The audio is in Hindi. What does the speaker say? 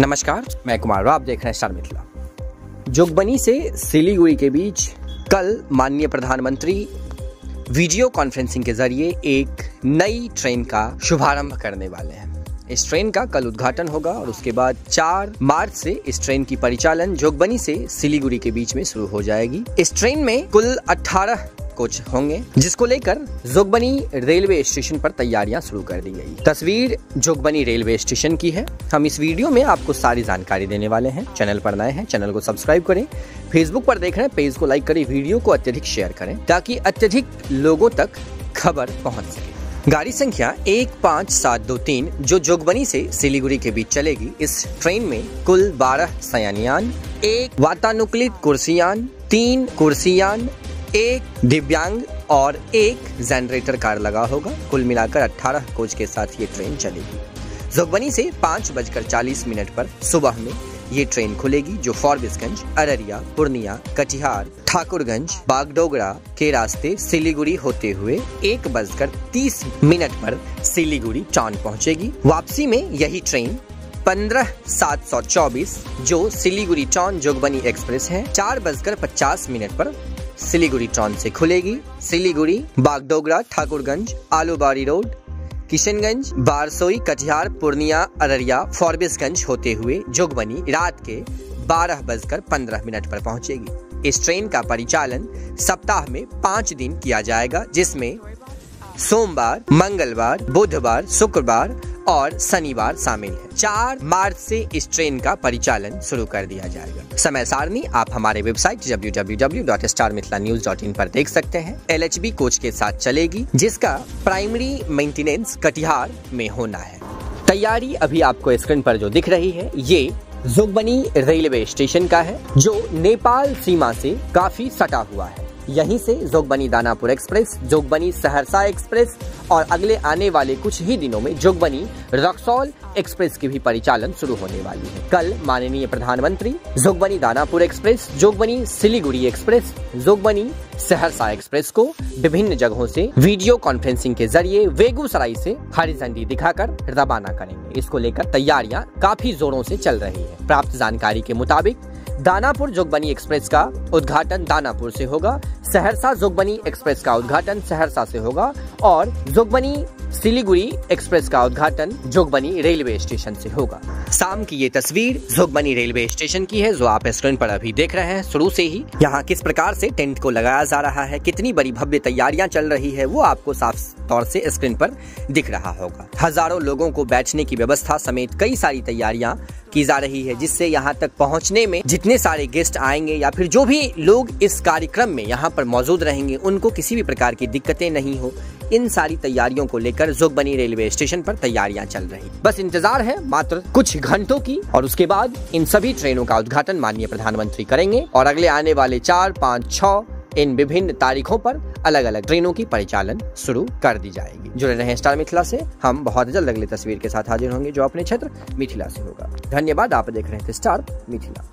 नमस्कार, मैं कुमार, आप देख रहे हैं स्टार मिथिला। जोगबनी से सिलीगुड़ी के बीच कल माननीय प्रधानमंत्री वीडियो कॉन्फ्रेंसिंग के जरिए एक नई ट्रेन का शुभारंभ करने वाले हैं। इस ट्रेन का कल उद्घाटन होगा और उसके बाद 4 मार्च से इस ट्रेन की परिचालन जोगबनी से सिलीगुड़ी के बीच में शुरू हो जाएगी। इस ट्रेन में कुल 18 कोच होंगे, जिसको लेकर जोगबनी रेलवे स्टेशन पर तैयारियां शुरू कर दी गई। तस्वीर जोगबनी रेलवे स्टेशन की है। हम इस वीडियो में आपको सारी जानकारी देने वाले हैं। चैनल पर नए हैं, चैनल को सब्सक्राइब करें। फेसबुक पर देख रहे हैं, पेज को लाइक करें, वीडियो को अत्यधिक शेयर करें ताकि अत्यधिक लोगों तक खबर पहुंच सके। गाड़ी संख्या 15723 जो जोगबनी से सिलीगुड़ी के बीच चलेगी। इस ट्रेन में कुल 12 शयनयान, 1 वातानुकूलित कुर्सियान, 3 कुर्सियान, 1 दिव्यांग और 1 जनरेटर कार लगा होगा। कुल मिलाकर 18 कोच के साथ ये ट्रेन चलेगी। जोगबनी से 5:40 पर सुबह में ये ट्रेन खुलेगी, जो फॉरबिसगंज, अररिया, पूर्णिया, कटिहार, ठाकुरगंज, बागडोगरा के रास्ते सिलीगुड़ी होते हुए 1:30 पर सिलीगुड़ी टाउन पहुंचेगी। वापसी में यही ट्रेन 15/724 जो सिलीगुड़ी टाउन जोगबनी एक्सप्रेस है 4:50 पर सिलीगुड़ी टाउन से खुलेगी। सिलीगुड़ी, बागडोगरा, ठाकुरगंज, आलूबाड़ी रोड, किशनगंज, बारसोई, कटिहार, पूर्णिया, अररिया, फॉरबिसगंज होते हुए जोगबनी रात के 12:15 पर पहुंचेगी। इस ट्रेन का परिचालन सप्ताह में 5 दिन किया जाएगा, जिसमें सोमवार, मंगलवार, बुधवार, शुक्रवार और शनिवार शामिल है। 4 मार्च से इस ट्रेन का परिचालन शुरू कर दिया जाएगा। समय सारणी आप हमारे वेबसाइट www.starmithlanews.in पर देख सकते हैं। LHB कोच के साथ चलेगी, जिसका प्राइमरी मेंटेनेंस कटिहार में होना है। तैयारी अभी आपको स्क्रीन पर जो दिख रही है, ये जोगबनी रेलवे स्टेशन का है, जो नेपाल सीमा से काफी सटा हुआ है। यहीं से जोगबनी दानापुर एक्सप्रेस, जोगबनी सहरसा एक्सप्रेस और अगले आने वाले कुछ ही दिनों में जोगबनी रक्सौल एक्सप्रेस की भी परिचालन शुरू होने वाली है। कल माननीय प्रधानमंत्री Jogbani Danapur express, Jogbani Siliguri express, Jogbani Saharsa express को विभिन्न जगहों से वीडियो कॉन्फ्रेंसिंग के जरिए बेगूसराय से हरी झंडी दिखाकर रवाना करेंगे। इसको लेकर तैयारियां काफी जोरों से चल रही है। प्राप्त जानकारी के मुताबिक दानापुर जोगबनी एक्सप्रेस का उद्घाटन दानापुर से होगा, सहरसा जोगबनी एक्सप्रेस का उद्घाटन सहरसा से होगा और जोगबनी सिलीगुड़ी एक्सप्रेस का उद्घाटन जोगबनी रेलवे स्टेशन से होगा। शाम की ये तस्वीर जोगबनी रेलवे स्टेशन की है, जो आप स्क्रीन पर अभी देख रहे हैं। शुरू से ही यहाँ किस प्रकार से टेंट को लगाया जा रहा है, कितनी बड़ी भव्य तैयारियां चल रही है, वो आपको साफ तौर से स्क्रीन पर दिख रहा होगा। हजारों लोगों को बैठने की व्यवस्था समेत कई सारी तैयारियां की जा रही है, जिससे यहाँ तक पहुँचने में जितने सारे गेस्ट आएंगे या फिर जो भी लोग इस कार्यक्रम में यहाँ पर मौजूद रहेंगे, उनको किसी भी प्रकार की दिक्कतें नहीं हो। इन सारी तैयारियों को लेकर जोगबनी रेलवे स्टेशन पर तैयारियां चल रही। बस इंतजार है मात्र कुछ घंटों की और उसके बाद इन सभी ट्रेनों का उद्घाटन माननीय प्रधानमंत्री करेंगे और अगले आने वाले 4, 5, 6 इन विभिन्न तारीखों पर अलग अलग ट्रेनों की परिचालन शुरू कर दी जाएगी। जुड़े रहें स्टार मिथिला से। हम बहुत जल्द अगली तस्वीर के साथ हाजिर होंगे, जो अपने क्षेत्र मिथिला से होगा। धन्यवाद। आप देख रहे थे स्टार मिथिला।